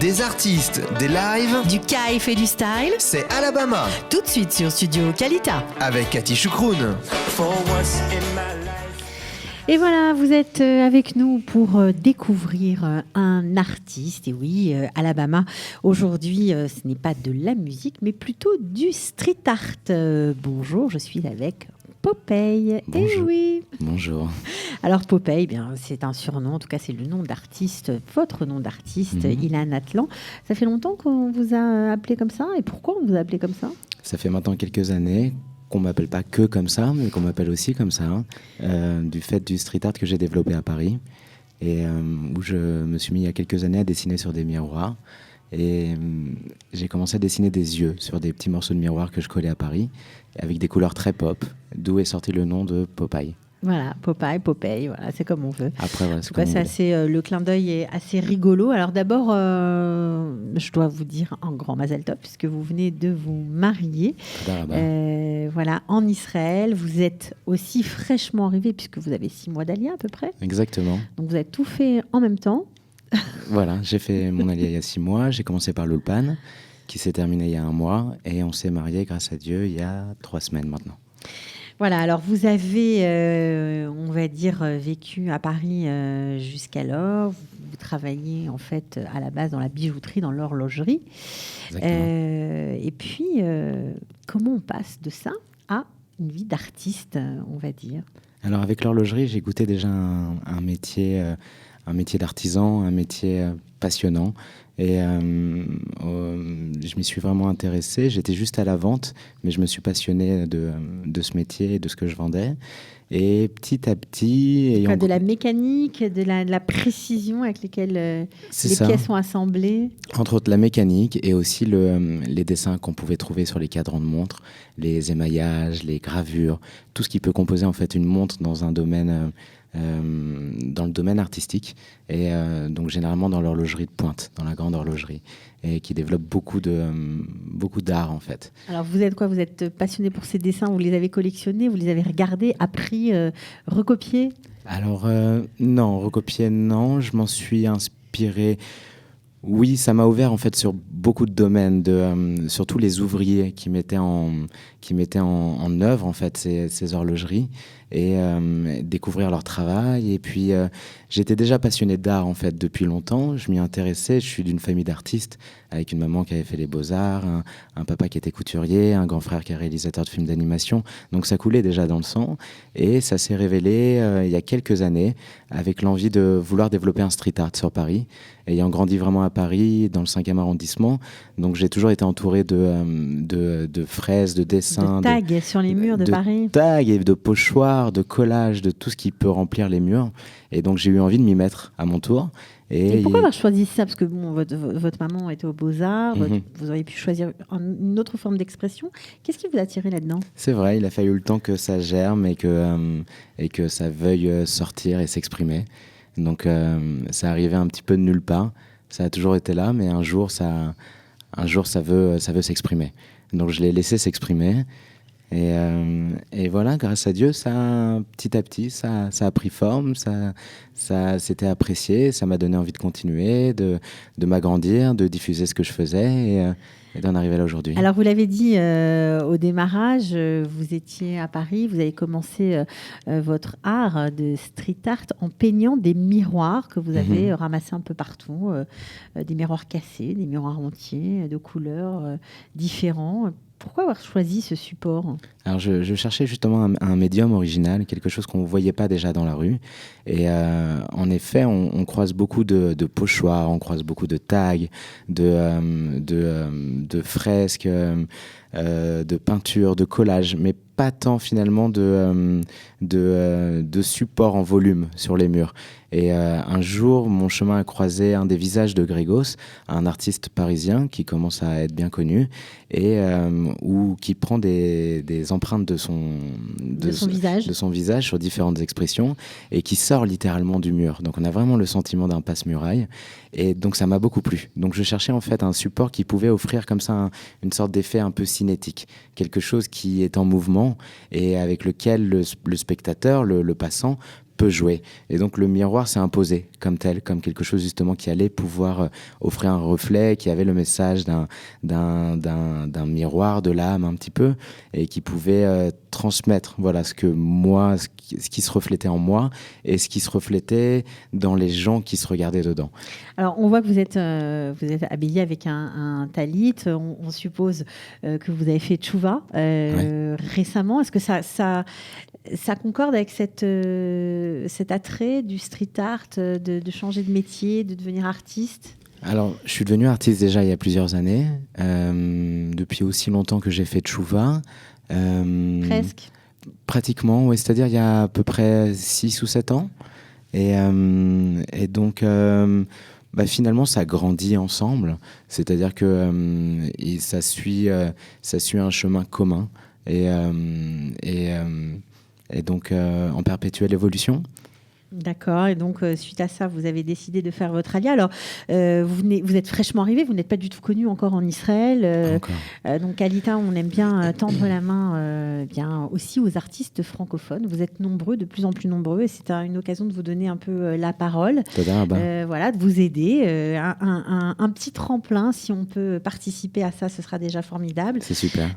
Des artistes, des lives, Du kiff et du style, c'est Alabama tout de suite sur Studio Kalita. avec Cathy Choukroun. Et voilà, vous êtes avec nous pour découvrir un artiste. Et oui, Alabama, aujourd'hui, ce n'est pas de la musique, mais plutôt du street art. Bonjour, je suis avec Popeye. Bonjour. Eh oui. Bonjour. Alors Popeye, bien, c'est un surnom, en tout cas c'est le nom d'artiste, votre nom d'artiste, Ilan Atlan. Ça fait longtemps qu'on vous a appelé comme ça, et pourquoi on vous a appelé comme ça ? Ça fait maintenant quelques années qu'on m'appelle pas que comme ça, mais qu'on m'appelle aussi comme ça, du fait du street art que j'ai développé à Paris, et où je me suis mis il y a quelques années à dessiner sur des miroirs. Et j'ai commencé à dessiner des yeux sur des petits morceaux de miroirs que je collais à Paris, avec des couleurs très pop, d'où est sorti le nom de Popeye. Voilà, Popeye, voilà, c'est comme on veut. Après, voilà, En tout cas, le clin d'œil est assez rigolo. Alors d'abord, je dois vous dire un grand Mazel Tov, puisque vous venez de vous marier. Voilà, en Israël. Vous êtes aussi fraîchement arrivé, puisque vous avez 6 mois d'Alia à peu près. Exactement. Donc vous avez tout fait en même temps. Voilà, j'ai fait mon allié il y a 6 mois. J'ai commencé par l'Ulpan, qui s'est terminé il y a 1 mois. Et on s'est marié, grâce à Dieu, il y a 3 semaines maintenant. Voilà, alors vous avez, on va dire, vécu à Paris jusqu'alors. Vous travaillez en fait à la base dans la bijouterie, dans l'horlogerie. Et puis, comment on passe de ça à une vie d'artiste, on va dire ? Alors avec l'horlogerie, j'ai goûté déjà un métier d'artisan, un métier passionnant. Et je m'y suis vraiment intéressé. J'étais juste à la vente, mais je me suis passionné de ce métier et de ce que je vendais. Et petit à petit... De la mécanique, de la précision avec lesquelles les pièces sont assemblées. Entre autres, la mécanique et aussi les dessins qu'on pouvait trouver sur les cadrans de montres, les émaillages, les gravures, tout ce qui peut composer en fait une montre dans un domaine... dans le domaine artistique et donc généralement dans l'horlogerie de pointe, dans la grande horlogerie, et qui développe beaucoup d'art en fait. Alors vous êtes quoi ? Vous êtes passionné pour ces dessins, vous les avez collectionnés, vous les avez regardés, appris, recopiés ? Alors non, recopier non, je m'en suis inspiré. Oui, ça m'a ouvert en fait sur beaucoup de domaines, surtout les ouvriers qui mettaient en œuvre en fait ces horlogeries et découvrir leur travail. Et puis j'étais déjà passionné d'art en fait depuis longtemps. Je m'y intéressais. Je suis d'une famille d'artistes avec une maman qui avait fait les beaux-arts, un papa qui était couturier, un grand frère qui est réalisateur de films d'animation. Donc ça coulait déjà dans le sang et ça s'est révélé il y a quelques années avec l'envie de vouloir développer un street art sur Paris. Ayant grandi vraiment à Paris, dans le 5e arrondissement, donc j'ai toujours été entouré de fraises, de dessins. De tags sur les murs de Paris. De tags et de pochoirs, de collages, de tout ce qui peut remplir les murs. Et donc j'ai eu envie de m'y mettre à mon tour. Et pourquoi avoir choisi ça ? Parce que bon, votre maman était aux Beaux-Arts, vous auriez pu choisir une autre forme d'expression. Qu'est-ce qui vous a attiré là-dedans ? C'est vrai, il a fallu le temps que ça germe et que ça veuille sortir et s'exprimer. Donc ça arrivait un petit peu de nulle part. Ça a toujours été là, mais un jour ça veut s'exprimer. Donc je l'ai laissé s'exprimer. Et voilà, grâce à Dieu, ça, petit à petit, ça a pris forme, ça s'était apprécié, ça m'a donné envie de continuer, de m'agrandir, de diffuser ce que je faisais et d'en arriver là aujourd'hui. Alors, vous l'avez dit au démarrage, vous étiez à Paris, vous avez commencé votre art de street art en peignant des miroirs que vous avez ramassés un peu partout, des miroirs cassés, des miroirs entiers, de couleurs différents. Pourquoi avoir choisi ce support ? Alors je cherchais justement un médium original, quelque chose qu'on ne voyait pas déjà dans la rue. Et en effet, on croise beaucoup de pochoirs, on croise beaucoup de tags, de fresques, de peintures, de collages, mais pas tant finalement de support en volume sur les murs. Et un jour, mon chemin a croisé un des visages de Grégos, un artiste parisien qui commence à être bien connu et qui prend des empreintes de son visage sur différentes expressions et qui sort littéralement du mur. Donc on a vraiment le sentiment d'un passe-muraille et donc ça m'a beaucoup plu. Donc je cherchais en fait un support qui pouvait offrir comme ça une sorte d'effet un peu cinétique, quelque chose qui est en mouvement et avec lequel le spectateur, le passant, peut jouer. Et donc le miroir s'est imposé comme tel, comme quelque chose justement qui allait pouvoir offrir un reflet, qui avait le message d'un miroir de l'âme un petit peu, et qui pouvait transmettre voilà ce qui se reflétait en moi et ce qui se reflétait dans les gens qui se regardaient dedans. Alors, on voit que vous êtes habillé avec un talit. On suppose que vous avez fait tchouva récemment. Est-ce que ça concorde avec cet attrait du street art, de changer de métier, de devenir artiste ? Alors, je suis devenu artiste déjà il y a plusieurs années, depuis aussi longtemps que j'ai fait tchouva. Presque. Pratiquement, oui. C'est-à-dire il y a à peu près 6 ou 7 ans. Et donc, finalement, ça grandit ensemble. C'est-à-dire que ça suit un chemin commun. Et donc, en perpétuelle évolution. D'accord. Et donc, suite à ça, vous avez décidé de faire votre alia. Alors, vous êtes fraîchement arrivé, vous n'êtes pas du tout connu encore en Israël. Donc, Alita, on aime bien tendre la main bien aussi aux artistes francophones. Vous êtes nombreux, de plus en plus nombreux, et c'est une occasion de vous donner un peu la parole. Voilà, de vous aider. Un petit tremplin, si on peut participer à ça, ce sera déjà formidable. C'est super.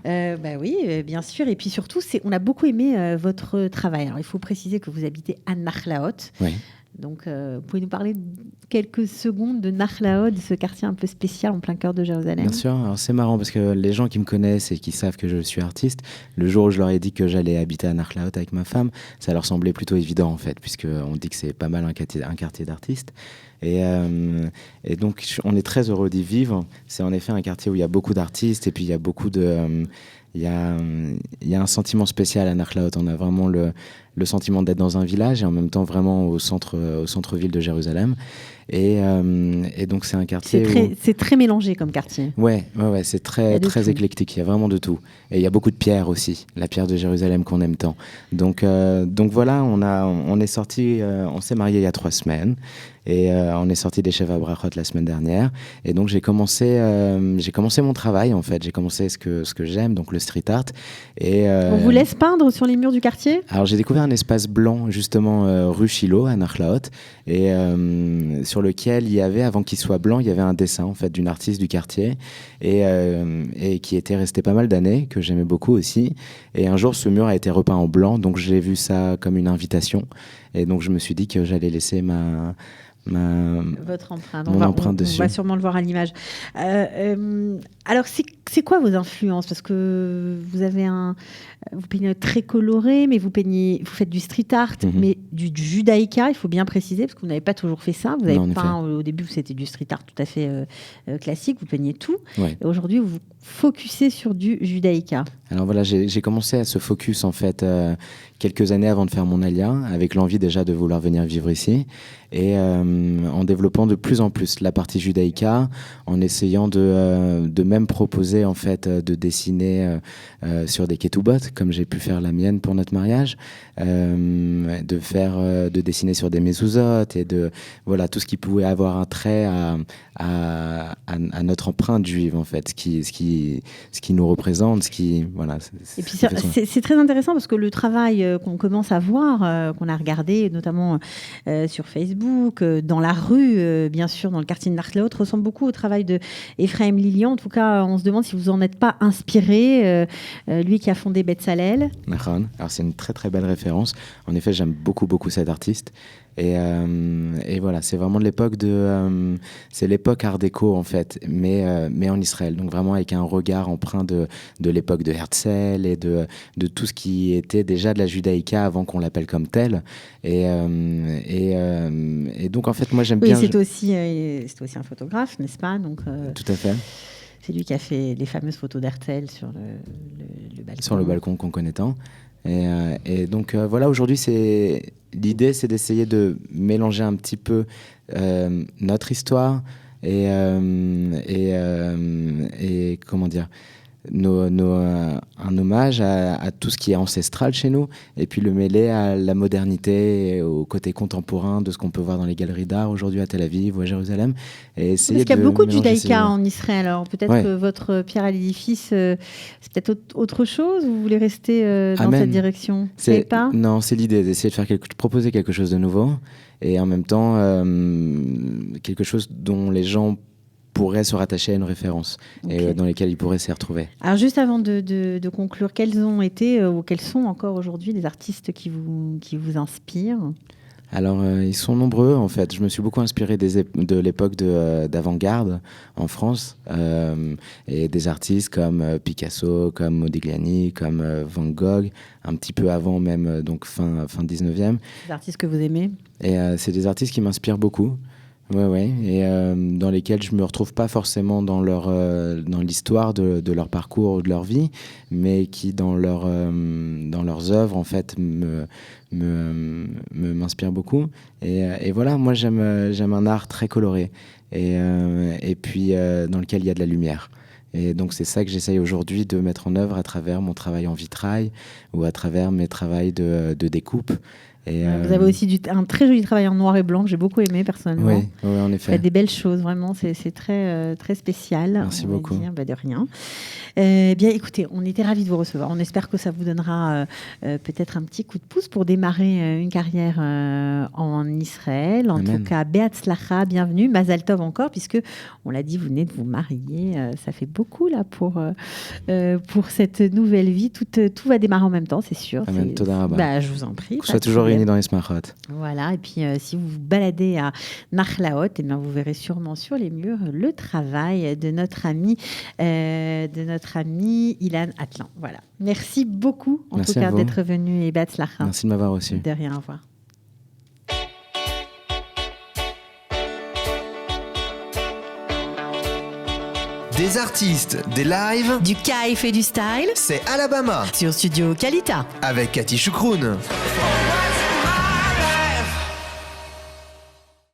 Oui, bien sûr. Et puis surtout, on a beaucoup aimé votre travail. Alors, il faut préciser que vous habitez à Nachlaot. Oui. Donc, vous pouvez nous parler quelques secondes de Nachlaot, ce quartier un peu spécial en plein cœur de Jérusalem? Bien sûr. Alors, c'est marrant parce que les gens qui me connaissent et qui savent que je suis artiste, le jour où je leur ai dit que j'allais habiter à Nachlaot avec ma femme, ça leur semblait plutôt évident en fait, puisqu'on dit que c'est pas mal un quartier d'artistes. Et donc, on est très heureux d'y vivre. C'est en effet un quartier où il y a beaucoup d'artistes et puis il y a beaucoup de... Il y a un sentiment spécial à Nachlaot. On a vraiment le sentiment d'être dans un village et en même temps vraiment au centre-ville de Jérusalem. Et donc c'est un quartier c'est très mélangé comme quartier. Ouais, c'est très éclectique. Il y a vraiment de tout. Et il y a beaucoup de pierres aussi, la pierre de Jérusalem qu'on aime tant. Donc voilà, on est sorti, on s'est marié il y a 3 semaines. Et on est sorti des Sheva Brachot la semaine dernière. Et donc j'ai commencé mon travail en fait. J'ai commencé ce que j'aime, donc le street art. Et on vous laisse peindre sur les murs du quartier? Alors j'ai découvert un espace blanc justement rue Shiloh à Nachlaot, et sur lequel il y avait, avant qu'il soit blanc, il y avait un dessin en fait d'une artiste du quartier et qui était resté pas mal d'années, que j'aimais beaucoup aussi. Et un jour ce mur a été repeint en blanc, donc j'ai vu ça comme une invitation. Et donc je me suis dit que j'allais laisser votre empreinte. Mon empreinte dessus. On va sûrement le voir à l'image. Alors, c'est quoi vos influences? Parce que vous peignez très coloré, mais vous faites du street art, mais du judaïka, il faut bien préciser, parce que vous n'avez pas toujours fait ça. Vous avez peint, au début, c'était du street art tout à fait classique, vous peignez tout. Ouais. Et aujourd'hui, vous vous focussez sur du judaïka. Alors voilà, j'ai commencé à ce focus en fait quelques années avant de faire mon alia, avec l'envie déjà de vouloir venir vivre ici, et en développant de plus en plus la partie judaïka, en essayant de même proposer en fait de dessiner sur des ketubot, comme j'ai pu faire la mienne pour notre mariage, de dessiner sur des mezuzot et voilà tout ce qui pouvait avoir un trait à notre empreinte juive en fait, ce qui nous représente, voilà. Et puis c'est très intéressant parce que le travail qu'on commence à voir, qu'on a regardé notamment sur Facebook, dans la rue, bien sûr, dans le quartier de Nachlaot, ressemble beaucoup au travail de Ephraim Lilian. En tout cas, on se demande si vous en êtes pas inspiré, lui qui a fondé Betzalel. Alors c'est une très très belle référence. En effet, j'aime beaucoup cet artiste. Et voilà, c'est vraiment de l'époque c'est l'époque Art déco en fait, mais en Israël. Donc vraiment avec un regard empreint de l'époque de Herzl et de tout ce qui était déjà de la judaïka avant qu'on l'appelle comme tel. Et donc en fait, moi j'aime bien. C'est aussi un photographe, n'est-ce pas? Donc. Tout à fait. C'est lui qui a fait les fameuses photos d'Herzl sur le balcon. Sur le balcon qu'on connaît tant. Et donc voilà, aujourd'hui, l'idée, c'est d'essayer de mélanger un petit peu notre histoire et comment dire, un hommage à tout ce qui est ancestral chez nous, et puis le mêler à la modernité et au côté contemporain de ce qu'on peut voir dans les galeries d'art aujourd'hui à Tel Aviv ou à Jérusalem. Et Parce qu'il y a beaucoup de judaïka en Israël. Alors peut-être Ouais. que votre pierre à l'édifice, c'est peut-être autre chose, ou vous voulez rester dans Amen. cette direction? Vous savez pas? Non, c'est l'idée d'essayer de faire proposer quelque chose de nouveau, et en même temps quelque chose dont les gens pourraient se rattacher à une référence, Ok. et dans lesquels ils pourraient s'y retrouver. Alors juste avant de conclure, quels ont été ou quels sont encore aujourd'hui les artistes qui vous inspirent? Alors, ils sont nombreux, en fait. Je me suis beaucoup inspiré de l'époque d'avant-garde en France, et des artistes comme Picasso, comme Modigliani, comme Van Gogh, un petit peu avant même, donc fin 19e. Les artistes que vous aimez? Et c'est des artistes qui m'inspirent beaucoup. Ouais, et dans lesquels je me retrouve pas forcément dans l'histoire de leur parcours ou de leur vie, mais qui dans leurs œuvres en fait m'inspirent beaucoup. Et voilà, moi j'aime un art très coloré, et puis dans lequel il y a de la lumière. Et donc c'est ça que j'essaye aujourd'hui de mettre en œuvre à travers mon travail en vitrail ou à travers mes travaux de découpe. Et Vous avez aussi un très joli travail en noir et blanc que j'ai beaucoup aimé personnellement. Oui, en Vous effet. faites des belles choses, vraiment, c'est très, très spécial. Merci on va beaucoup. dire. De rien. Bien, écoutez, on était ravis de vous recevoir. On espère que ça vous donnera peut-être un petit coup de pouce pour démarrer une carrière en Israël. En Amen. tout cas, Be'atzlacha, bienvenue. Mazal Tov encore, puisque, on l'a dit, vous venez de vous marier. Ça fait beaucoup là pour cette nouvelle vie. Tout va démarrer en même temps, c'est sûr. Amen, Toda Rabba. Bah, je vous en prie. Qu'on pas soit de toujours problème. réunis dans les smachot. Voilà, et puis si vous vous baladez à Nachlaot, eh bien, vous verrez sûrement sur les murs le travail de notre ami Ilan Atlan. Voilà. Merci beaucoup en Merci tout à cas vous. d'être venu, et Batzlacha. Merci de m'avoir reçu. De rien, au revoir. Des artistes, des lives, Du kiff et du style c'est Alabama sur Studio Kalita. avec Cathy Choukroun.